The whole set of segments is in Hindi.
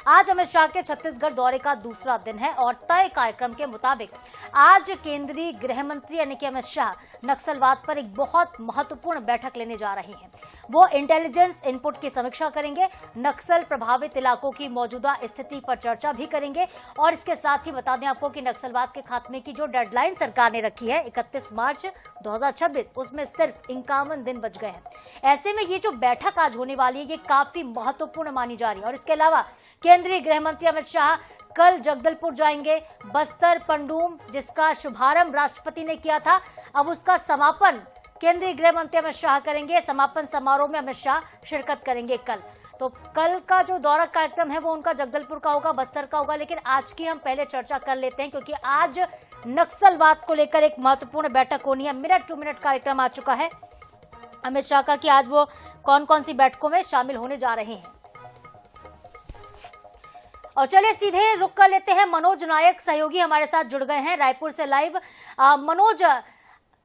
आज अमित शाह के छत्तीसगढ़ दौरे का दूसरा दिन है और तय कार्यक्रम के मुताबिक आज केंद्रीय गृह मंत्री यानी कि अमित शाह नक्सलवाद पर एक बहुत महत्वपूर्ण बैठक लेने जा रहे हैं। वो इंटेलिजेंस इनपुट की समीक्षा करेंगे, नक्सल प्रभावित इलाकों की मौजूदा स्थिति पर चर्चा भी करेंगे और इसके साथ ही बता दें आपको कि नक्सलवाद के खात्मे की जो डेडलाइन सरकार ने रखी है 31 मार्च 2026, उसमें सिर्फ 51 दिन बच गए हैं। ऐसे में ये जो बैठक आज होने वाली है ये काफी महत्वपूर्ण मानी जा रही है। और इसके अलावा केंद्रीय गृह मंत्री अमित शाह कल जगदलपुर जाएंगे। बस्तर पंडूम जिसका शुभारंभ राष्ट्रपति ने किया था, अब उसका समापन केंद्रीय गृह मंत्री अमित शाह करेंगे। समापन समारोह में अमित शाह शिरकत करेंगे कल। तो कल का जो दौरा कार्यक्रम है वो उनका जगदलपुर का होगा, बस्तर का होगा। लेकिन आज की हम पहले चर्चा कर लेते हैं क्योंकि आज नक्सलवाद को लेकर एक महत्वपूर्ण बैठक होनी है। मिनट टू मिनट कार्यक्रम आ चुका है अमित शाह का कि आज वो कौन कौन सी बैठकों में शामिल होने जा रहे हैं। और चलिए सीधे रुक कर लेते हैं, मनोज नायक सहयोगी हमारे साथ जुड़ गए हैं रायपुर से लाइव। मनोज,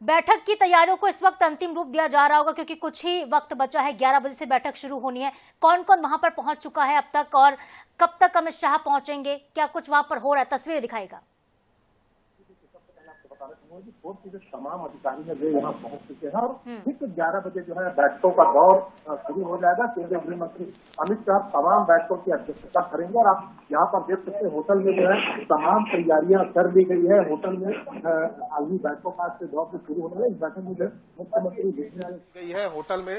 बैठक की तैयारियों को इस वक्त अंतिम रूप दिया जा रहा होगा क्योंकि कुछ ही वक्त बचा है, 11 बजे से बैठक शुरू होनी है। कौन कौन वहां पर पहुंच चुका है अब तक और कब तक अमित शाह पहुंचेंगे, क्या कुछ वहां पर हो रहा है, तस्वीरें दिखाएगा। फोर्स के जो तमाम अधिकारी हैं वे यहाँ पहुंच चुके हैं और ठीक 11 बजे जो है बैठकों का दौर शुरू हो जाएगा। केंद्रीय गृह मंत्री अमित शाह तमाम बैठकों की अध्यक्षता करेंगे और आप यहाँ पर देख सकते हैं होटल में जो है तमाम तैयारियां कर ली गई है। होटल में अभी बैठकों का से दौर से शुरू होने वाला, इस बैठक में जो मुख्यमंत्री गई है। होटल में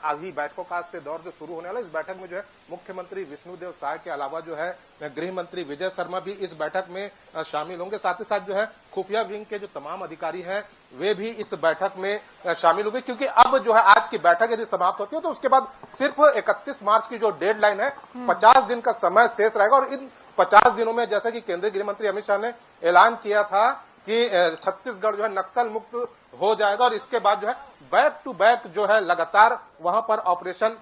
अभी बैठकों का से दौर जो शुरू होने वाला, इस बैठक में जो है मुख्यमंत्री विष्णुदेव साय के अलावा जो है गृह मंत्री विजय शर्मा भी इस बैठक में शामिल होंगे। साथ ही साथ जो है खुफिया विंग के जो तमाम अधिकारी हैं वे भी इस बैठक में शामिल होंगे क्योंकि अब जो है आज की बैठक यदि समाप्त होती है तो उसके बाद सिर्फ 31 मार्च की जो डेडलाइन है 50 दिन का समय शेष रहेगा। और इन 50 दिनों में जैसा कि केंद्रीय गृह मंत्री अमित शाह ने ऐलान किया था कि छत्तीसगढ़ जो है नक्सल मुक्त हो जाएगा और इसके बाद जो है बैक टू बैक जो है लगातार वहां पर ऑपरेशन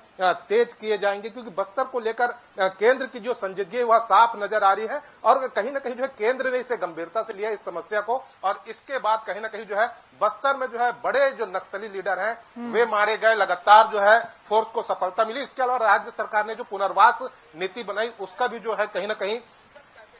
तेज किए जाएंगे क्योंकि बस्तर को लेकर केंद्र की जो संजीदगी वह साफ नजर आ रही है और कहीं ना कहीं जो है केंद्र ने इसे गंभीरता से लिया इस समस्या को। और इसके बाद कहीं ना कहीं जो है बस्तर में जो है बड़े जो नक्सली लीडर हैं वे मारे गए, लगातार जो है फोर्स को सफलता मिली। इसके अलावा राज्य सरकार ने जो पुनर्वास नीति बनाई उसका भी जो है कहीं ना कहीं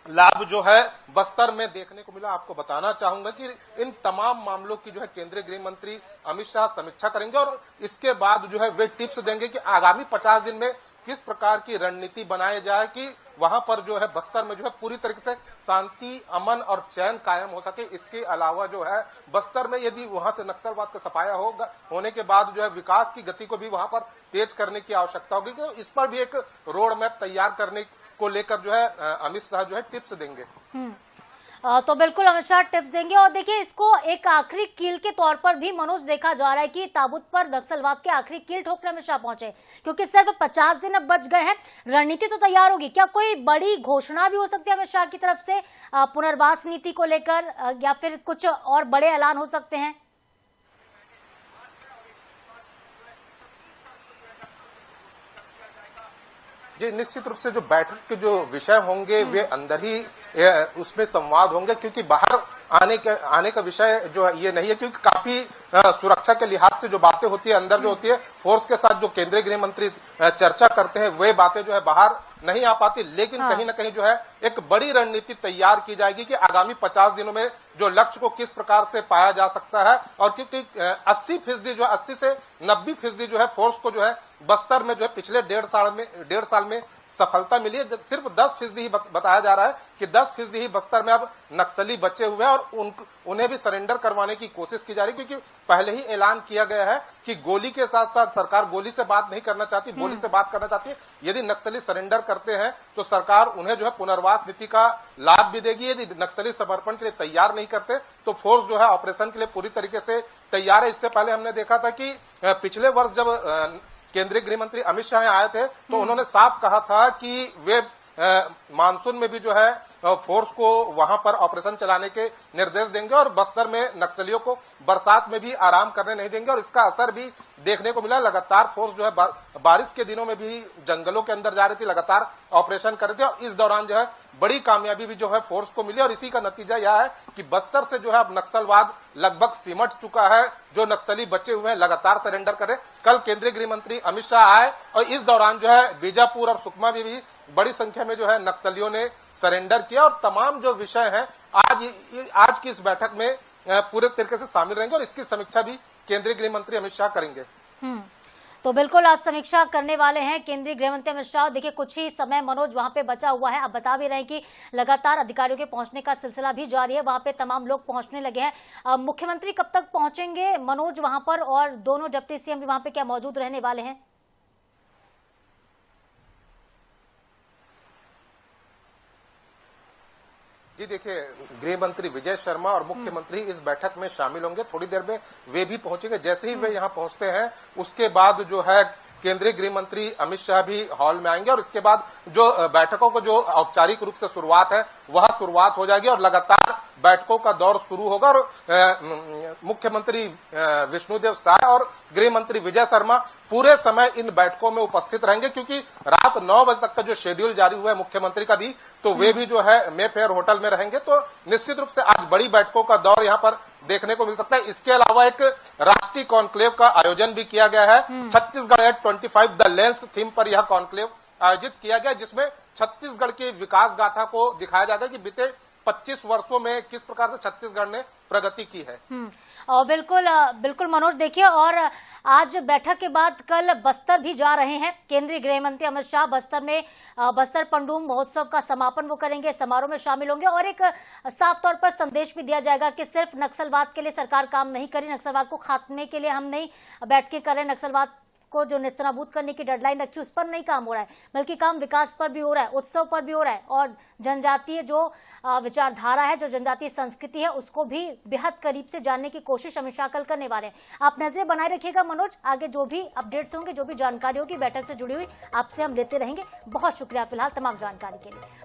लाभ जो है बस्तर में देखने को मिला। आपको बताना चाहूंगा कि इन तमाम मामलों की जो है केंद्रीय गृह मंत्री अमित शाह समीक्षा करेंगे और इसके बाद जो है वे टिप्स देंगे कि आगामी 50 दिन में किस प्रकार की रणनीति बनाई जाए कि वहां पर जो है बस्तर में जो है पूरी तरीके से शांति, अमन और चैन कायम हो सके। इसके अलावा जो है बस्तर में यदि वहां से नक्सलवाद का सफाया होने के बाद जो है विकास की गति को भी वहां पर तेज करने की आवश्यकता होगी। तो इस पर भी एक रोड मैप तैयार करने को लेकर जो है अमित शाह जो है टिप्स देंगे। तो बिल्कुल अमित शाह टिप्स देंगे। और देखिए इसको एक आखिरी कील के तौर पर भी मनोज देखा जा रहा है कि ताबूत पर नक्सलवाद के आखिरी कील ठोकने अमित शाह पहुंचे क्योंकि सिर्फ 50 दिन अब बच गए हैं। रणनीति तो तैयार होगी, क्या कोई बड़ी घोषणा भी हो सकती है अमित शाह की तरफ से पुनर्वास नीति को लेकर या फिर कुछ और बड़े ऐलान हो सकते हैं? जी निश्चित रूप से जो बैठक के जो विषय होंगे वे अंदर ही उसमें संवाद होंगे क्योंकि बाहर आने का विषय जो है ये नहीं है क्योंकि काफी सुरक्षा के लिहाज से जो बातें होती है अंदर जो होती है फोर्स के साथ जो केंद्रीय गृह मंत्री चर्चा करते हैं वे बातें जो है बाहर नहीं आ पाती। लेकिन कहीं ना कहीं जो है एक बड़ी रणनीति तैयार की जाएगी कि आगामी 50 दिनों में जो लक्ष्य को किस प्रकार से पाया जा सकता है। और क्योंकि 80% जो है 80 से 90% जो है फोर्स को जो है बस्तर में जो है पिछले 1.5 साल में सफलता मिली है। सिर्फ 10% ही बताया जा रहा है कि 10% ही बस्तर में अब नक्सली बचे हुए हैं और उन्हें भी सरेंडर करवाने की कोशिश की जा रही है क्योंकि पहले ही ऐलान किया गया है कि गोली के साथ साथ सरकार गोली से बात नहीं करना चाहती, गोली से बात करना चाहती है। यदि नक्सली सरेंडर करते हैं तो सरकार उन्हें जो है पुनर्वास नीति का लाभ भी देगी। यदि नक्सली समर्पण के लिए तैयार नहीं करते तो फोर्स जो है ऑपरेशन के लिए पूरी तरीके से तैयार है। इससे पहले हमने देखा था कि पिछले वर्ष जब केंद्रीय गृह मंत्री अमित शाह आए थे तो उन्होंने साफ कहा था कि वे मानसून में भी जो है फोर्स को वहां पर ऑपरेशन चलाने के निर्देश देंगे और बस्तर में नक्सलियों को बरसात में भी आराम करने नहीं देंगे। और इसका असर भी देखने को मिला। लगातार फोर्स जो है बारिश के दिनों में भी जंगलों के अंदर जा रही थी, लगातार ऑपरेशन कर रही थी और इस दौरान जो है बड़ी कामयाबी भी जो है फोर्स को मिली। और इसी का नतीजा यह है कि बस्तर से जो है अब नक्सलवाद लगभग सिमट चुका है। जो नक्सली बचे हुए हैं लगातार सरेंडर करें। कल केंद्रीय गृह मंत्री अमित शाह आए और इस दौरान जो है बीजापुर और सुकमा में भी बड़ी संख्या में जो है नक्सलियों ने सरेंडर किया और तमाम जो विषय हैं आज की इस बैठक में पूरे तरीके से शामिल रहेंगे और इसकी समीक्षा भी केंद्रीय गृह मंत्री अमित शाह करेंगे। तो बिल्कुल आज समीक्षा करने वाले हैं केंद्रीय गृह मंत्री अमित शाह। देखिए कुछ ही समय मनोज वहां पे बचा हुआ है। अब बता भी रहे हैं कि लगातार अधिकारियों के पहुंचने का सिलसिला भी जारी है, वहां पे तमाम लोग पहुंचने लगे हैं। मुख्यमंत्री कब तक पहुंचेंगे मनोज वहां पर, और दोनों डिप्टी सीएम भी वहां पे क्या मौजूद रहने वाले हैं? जी देखिए, गृह मंत्री विजय शर्मा और मुख्यमंत्री इस बैठक में शामिल होंगे। थोड़ी देर में वे भी पहुंचेंगे। जैसे ही वे यहां पहुंचते हैं उसके बाद जो है केंद्रीय गृह मंत्री अमित शाह भी हॉल में आएंगे और इसके बाद जो बैठकों को जो औपचारिक रूप से शुरुआत है वह शुरुआत हो जाएगी और लगातार बैठकों का दौर शुरू होगा। और मुख्यमंत्री विष्णुदेव साय और गृह मंत्री विजय शर्मा पूरे समय इन बैठकों में उपस्थित रहेंगे, क्योंकि रात 9 बजे तक का जो शेड्यूल जारी हुआ है मुख्यमंत्री का भी, तो वे भी जो है मेफेयर होटल में रहेंगे। तो निश्चित रूप से आज बड़ी बैठकों का दौर यहाँ पर देखने को मिल सकता है। इसके अलावा एक राष्ट्रीय कॉन्क्लेव का आयोजन भी किया गया है। Chhattisgarh at 25 the lens theme पर यह कॉन्क्लेव आयोजित किया गया, जिसमें छत्तीसगढ़ की विकास गाथा को दिखाया जाएगा कि बीते 25 वर्षों में किस प्रकार से छत्तीसगढ़ ने प्रगति की है। और बिल्कुल मनोज, देखिए और आज बैठक के बाद कल बस्तर भी जा रहे हैं केंद्रीय गृह मंत्री अमित शाह। बस्तर में बस्तर पंडूम महोत्सव का समापन वो करेंगे, समारोह में शामिल होंगे और एक साफ तौर पर संदेश भी दिया जाएगा कि सिर्फ नक्सलवाद के लिए सरकार काम नहीं करी, नक्सलवाद को खात्मे के लिए हम नहीं बैठ के कर रहे, नक्सलवाद को जो नेस्तनाबूद करने की डेडलाइन रखी उस पर नहीं काम हो रहा है, बल्कि काम विकास पर भी हो रहा है, उत्सव पर भी हो रहा है और जनजातीय जो विचारधारा है, जो जनजातीय संस्कृति है, उसको भी बेहद करीब से जानने की कोशिश अमित शाह कल करने वाले हैं। आप नजरें बनाए रखिएगा मनोज, आगे जो भी अपडेट्स होंगे, जो भी जानकारी होगी बैठक से जुड़ी हुई, आपसे हम लेते रहेंगे। बहुत शुक्रिया फिलहाल तमाम जानकारी के लिए।